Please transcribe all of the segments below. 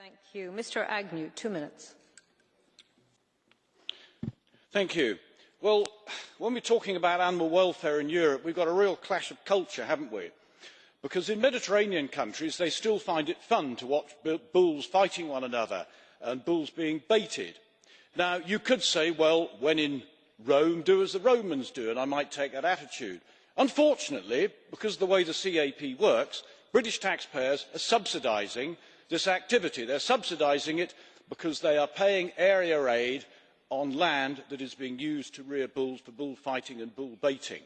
Thank you. Mr Agnew, 2 minutes. Thank you. Well, when we're talking about animal welfare in Europe, we've got a real clash of culture, haven't we? Because in Mediterranean countries, they still find it fun to watch bulls fighting one another and bulls being baited. Now, you could say, well, when in Rome, do as the Romans do, and I might take that attitude. Unfortunately, because of the way the CAP works, British taxpayers are subsidising this activity. They're subsidising it because they are paying area aid on land that is being used to rear bulls for bullfighting and bull baiting.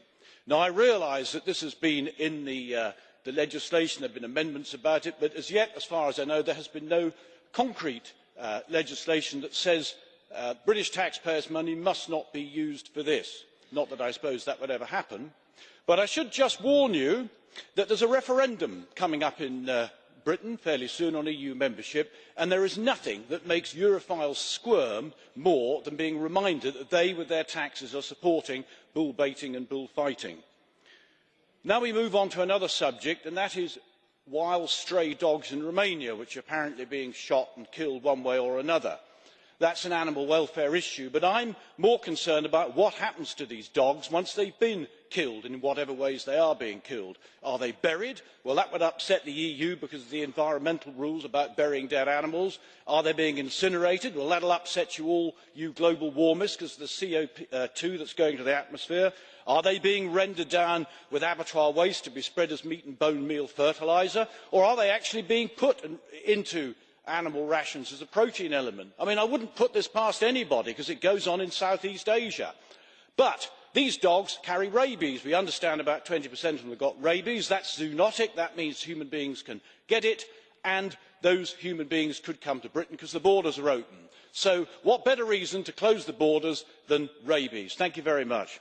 Now, I realise that this has been in the legislation, there have been amendments about it, but as yet, as far as I know, there has been no concrete legislation that says British taxpayers' money must not be used for this. Not that I suppose that would ever happen. But I should just warn you that there's a referendum coming up in Britain fairly soon on EU membership, and there is nothing that makes Europhiles squirm more than being reminded that they, with their taxes, are supporting bull baiting and bullfighting. Now we move on to another subject, and that is wild stray dogs in Romania, which are apparently being shot and killed one way or another. That's an animal welfare issue, but I'm more concerned about what happens to these dogs once they've been killed, in whatever ways they are being killed. Are they buried? Well, that would upset the EU because of the environmental rules about burying dead animals. Are they being incinerated? Well, that'll upset you all, you global warmists, because of the CO2 that's going to the atmosphere. Are they being rendered down with abattoir waste to be spread as meat and bone meal fertiliser? Or are they actually being put into animal rations as a protein element? I mean, I wouldn't put this past anybody because it goes on in Southeast Asia. But these dogs carry rabies. We understand about 20% of them have got rabies. That's zoonotic. That means human beings can get it, and those human beings could come to Britain because the borders are open. So what better reason to close the borders than rabies? Thank you very much.